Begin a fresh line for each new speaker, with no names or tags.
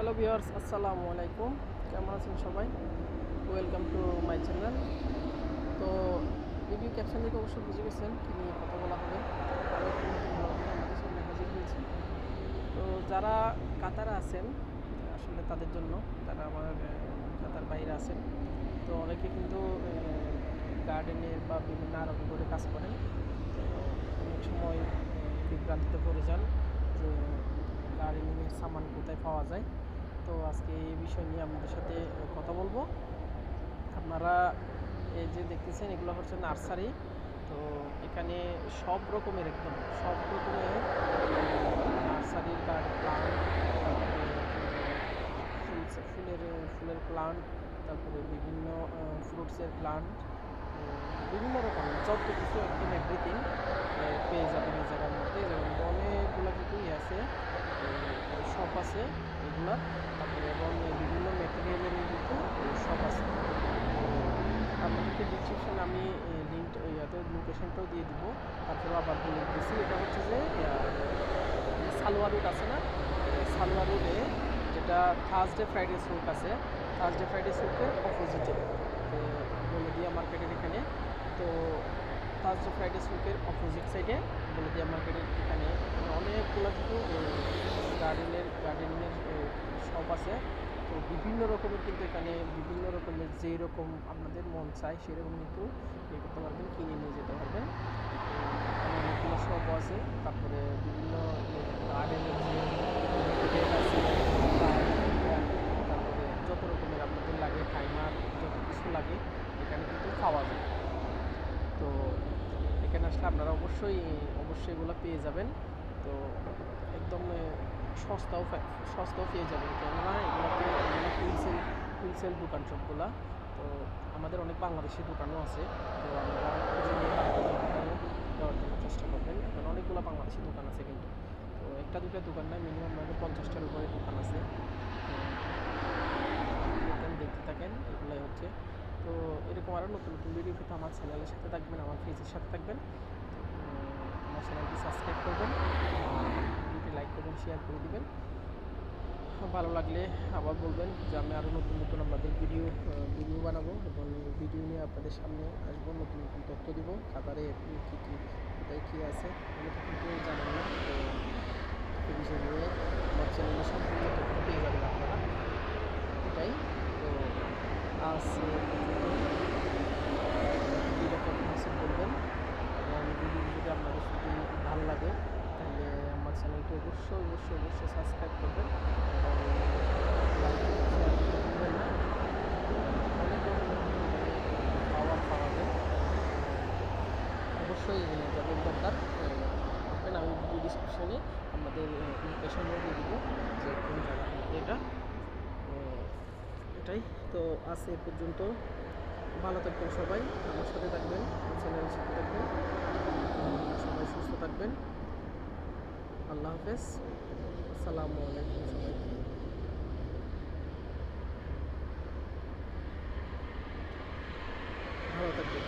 Hello viewers, আসসালামু আলাইকুম। কেমন আছেন সবাই? Welcome to my channel. তো ভিডিও ক্যাপশন থেকে অবশ্যই বুঝে গেছেন কী নিয়ে কথা বলা হবে। আরও একটি নতুন ব্লগ নিয়ে আমাদের সামনে হাজির হয়েছি। তো যারা কাতারে আছেন, আসলে তাদের জন্য, যারা আমার কাতার বাইরে আছেন, তো অনেকে কিন্তু গার্ডেনের বা বিভিন্ন আরবি করে কাজ করেন। তো অনেক সময় বিভ্রান্তিতে পড়ে যান যে গার্ডেনিংয়ের সামান কোথায় পাওয়া যায়। তো আজকে এই বিষয় নিয়ে আপনাদের সাথে কথা বলবো। আপনারা এই যে দেখতেছেন, এগুলো হচ্ছে নার্সারি। তো এখানে সব রকমের, একদম সব রকমের নার্সারির প্লান্ট, তারপরে ফুলের প্লান্ট, তারপরে বিভিন্ন ফ্রুটসের প্লান্ট, বিভিন্ন রকম যত কিছু, একদম এভরিথিং পেয়ে যাবেন এই জায়গার মধ্যে। এই জায়গার মধ্যে অনেকগুলো কিন্তু আছে, শপ আছে এগুলার। তারপরে এবং বিভিন্ন ম্যাটেরিয়ালের কিন্তু শপ আছে। আপনাদেরকে ডিসক্রিপশানে আমি লিঙ্ক ইয়াতে লোকেশনটাও দিয়ে দিব। তারপরে আবার বলে দিচ্ছি, এটা হচ্ছে যে সালোয়ার রোড আছে না, সালোয়ার রোডে যেটা থার্সডে ফ্রাইডে সুক আছে, থার্সডে ফ্রাইডে সুকের অপোজিটে বলদিয়া মার্কেটের এখানে। তো থার্সডে ফ্রাইডে সুকের অপোজিট সাইডে বলদিয়া মার্কেটের এখানে অনেকগুলো কিন্তু গার্ডেনিংয়ের শপ আছে। তো বিভিন্ন রকমের কিন্তু এখানে বিভিন্ন রকমের যেই রকম আপনাদের মন চায় সেরকম কিন্তু ইয়ে করতে পারবেন, কিনে নিয়ে যেতে পারবেন। এখানে অনেকগুলো শপ আছে। তারপরে বিভিন্ন গার্ডেনের যে বেড আছে, তারপরে যত রকমের আপনাদের লাগে, টাইমার, যত কিছু লাগে এখানে কিন্তু পাওয়া যায়। তো এখানে আসলে আপনারা অবশ্যই এগুলো পেয়ে যাবেন। তো একদম সস্তাও পেয়ে যাবেন, কেননা এগুলোতে হুলসেল দোকান সবগুলা। তো আমাদের অনেক বাংলাদেশি দোকানও আছে। তো আপনারা খুঁজে নিয়ে দেওয়ার জন্য চেষ্টা করবেন। এখানে অনেকগুলো বাংলাদেশি দোকান আছে কিন্তু। তো একটা দুটো দোকান নয়, মিনিমাম 50টার উপরে দোকান আছে। দেখতে থাকেন, এগুলোই হচ্ছে। তো এরকম আরও নতুন নতুন ভিডিও পেতে আমার চ্যানেলের সাথে থাকবেন, আমার পেজের সাথে থাকবেন। আমার চ্যানেলটি সাবস্ক্রাইব করবেন, ভিডিওটি লাইক করবেন, শেয়ার করে দেবেন। ভালো লাগলে আবার বলবেন যে আমি আরও নতুন নতুন আপনাদের ভিডিও বানাবো এবং ভিডিও নিয়ে আপনাদের সামনে আসবো, নতুন নতুন তথ্য দিব। কাতারে কী কোথায় কী আছে অনেকে কিন্তু জানেন না। তো এই বিষয় নিয়ে আমার চ্যানেলে সম্পূর্ণ তথ্য পেয়ে যাবেন আপনারা। এটাই। তো আজ ভিডিওটা কেমন হচ্ছে বলবেন, এবং ভিডিও যদি আপনাদের যদি ভালো লাগে তাহলে আমার চ্যানেলটি অবশ্যই সাবস্ক্রাইব করবেন এবং লাইক শেয়ার করবেন না। অনেক রকমের পাওয়া যায়, অবশ্যই যাদের দরকার থাকবেন। আমি ভিডিও ডিসক্রিপশানে আপনাদের লোকেশনও দিয়ে দিব যে কোন জায়গার মধ্যে এটা। এটাই। তো আজ এ পর্যন্ত। ভালো থাকবেন সবাই, আমার সাথে থাকবেন, চ্যানেলের সাথে থাকবেন, সবাই সুস্থ থাকবেন। আল্লাহ হাফেজ, আসসালামু আলাইকুম সবাইকে। ভালো থাকবেন।